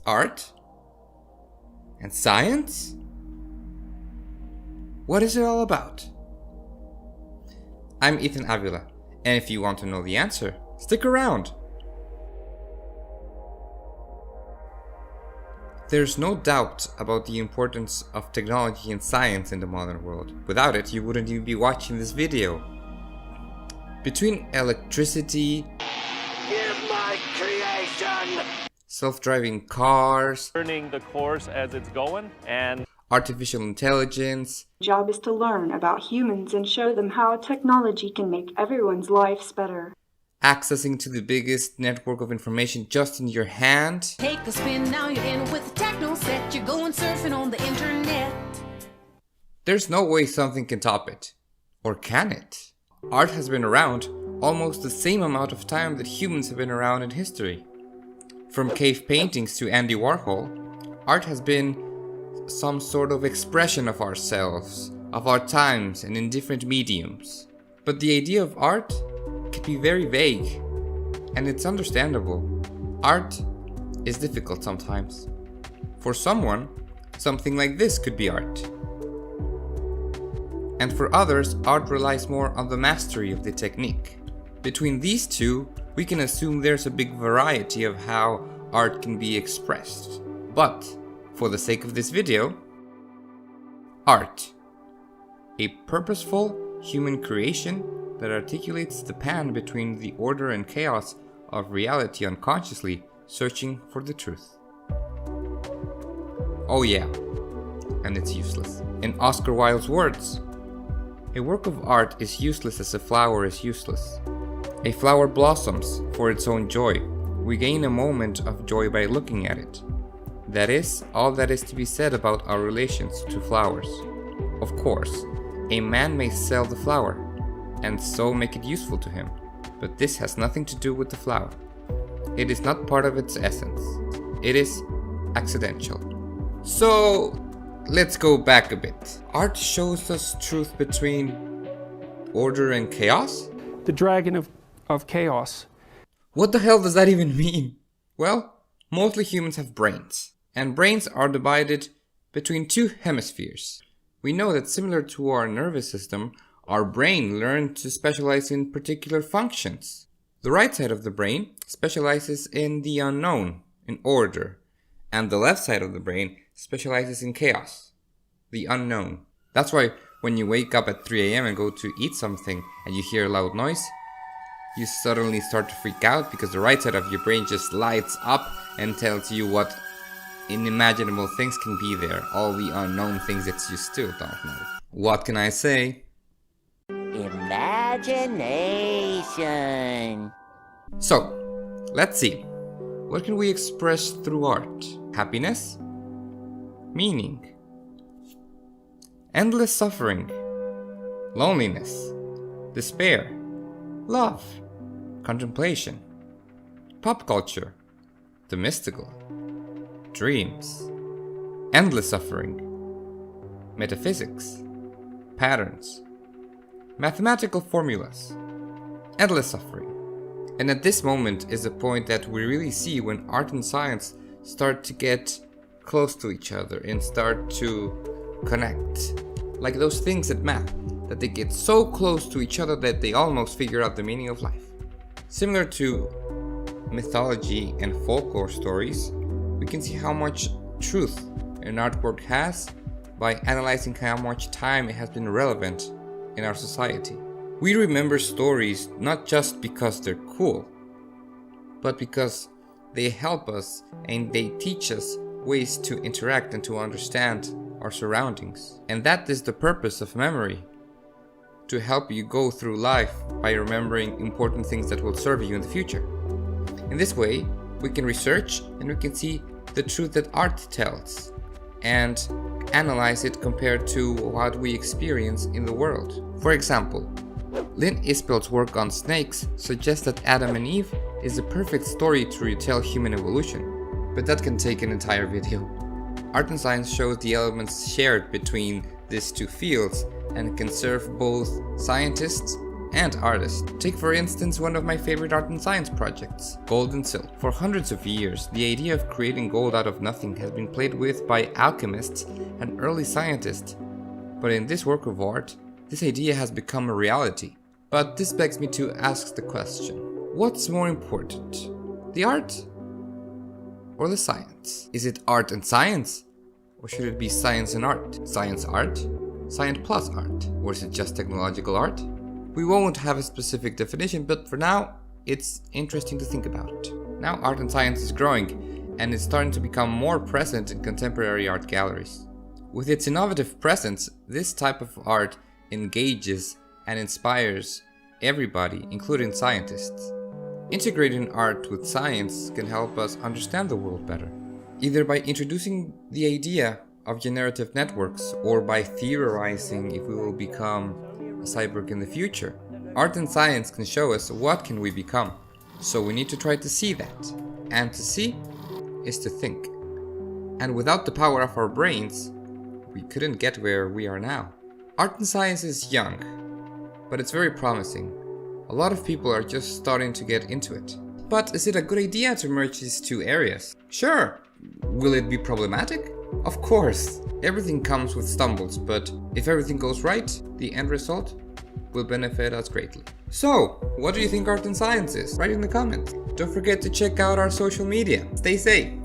Art? And science? What is it all about? I'm Ethan Avila, and if you want to know the answer, stick around. There's no doubt about the importance of technology and science in the modern world. Without it, you wouldn't even be watching this video. Between electricity, Give my creation! self-driving cars, Learning the course as it's going, and artificial intelligence, Job is to learn about humans and show them how technology can make everyone's lives better. accessing to the biggest network of information just in your hand, Take a spin, now you're in with the techno set. You're going surfing on the internet. there's no way something can top it. Or can it? Art has been around almost the same amount of time that humans have been around in history. From cave paintings to Andy Warhol, art has been some sort of expression of ourselves, of our times, and in different mediums. But the idea of art can be very vague, and it's understandable. Art is difficult sometimes. For someone, something like this could be art. And for others, art relies more on the mastery of the technique. Between these two, we can assume there's a big variety of how art can be expressed. But, for the sake of this video, art. A purposeful human creation that articulates the span between the order and chaos of reality unconsciously searching for the truth. Oh yeah, and it's useless. In Oscar Wilde's words, a work of art is useless as a flower is useless. A flower blossoms for its own joy. We gain a moment of joy by looking at it. That is all that is to be said about our relations to flowers. Of course, a man may sell the flower, and so make it useful to him, but this has nothing to do with the flower. It is not part of its essence. It is accidental. So, let's go back a bit. Art shows us truth between order and chaos? The dragon of chaos. What the hell does that even mean? Well, mostly humans have brains, and brains are divided between two hemispheres. We know that similar to our nervous system, our brain learned to specialize in particular functions. The right side of the brain specializes in the unknown, in order, and the left side of the brain specializes in chaos, the unknown. That's why when you wake up at 3 a.m. and go to eat something and you hear a loud noise, you suddenly start to freak out because the right side of your brain just lights up and tells you what unimaginable things can be there, all the unknown things that you still don't know. What can I say? Imagination. So, let's see. What can we express through art? Happiness? Meaning? Endless suffering? Loneliness? Despair? Love? Contemplation? Pop culture? The mystical? Dreams? Endless suffering? Metaphysics? Patterns? Mathematical formulas? Endless suffering. And at this moment is the point that we really see when art and science start to get close to each other and start to connect. Like those things at math, that they get so close to each other that they almost figure out the meaning of life. Similar to mythology and folklore stories, we can see how much truth an artwork has by analyzing how much time it has been relevant in our society. We remember stories not just because they're cool, but because they help us and they teach us ways to interact and to understand our surroundings. And that is the purpose of memory, to help you go through life by remembering important things that will serve you in the future. In this way, we can research and we can see the truth that art tells and analyze it compared to what we experience in the world. For example, Lynn Ispel's work on snakes suggests that Adam and Eve is the perfect story to retell human evolution, but that can take an entire video. Art and science shows the elements shared between these two fields and can serve both scientists and artists. Take for instance one of my favorite art and science projects, gold and silk. For hundreds of years, the idea of creating gold out of nothing has been played with by alchemists and early scientists. But in this work of art, this idea has become a reality. But this begs me to ask the question, what's more important, the art or the science? Is it art and science? Or should it be science and art? Science art? Science plus art? Or is it just technological art? We won't have a specific definition, but for now, it's interesting to think about it. Now art and science is growing, and it's starting to become more present in contemporary art galleries. With its innovative presence, this type of art engages and inspires everybody, including scientists. Integrating art with science can help us understand the world better, either by introducing the idea of generative networks or by theorizing if we will become a cyborg in the future. Art and science can show us what can we become, so we need to try to see that. And to see is to think. And without the power of our brains, we couldn't get where we are now. Art and science is young, but it's very promising. A lot of people are just starting to get into it. But is it a good idea to merge these two areas? Sure. Will it be problematic? Of course. Everything comes with stumbles, but if everything goes right, the end result will benefit us greatly. So, what do you think art and science is? Write in the comments. Don't forget to check out our social media. Stay safe.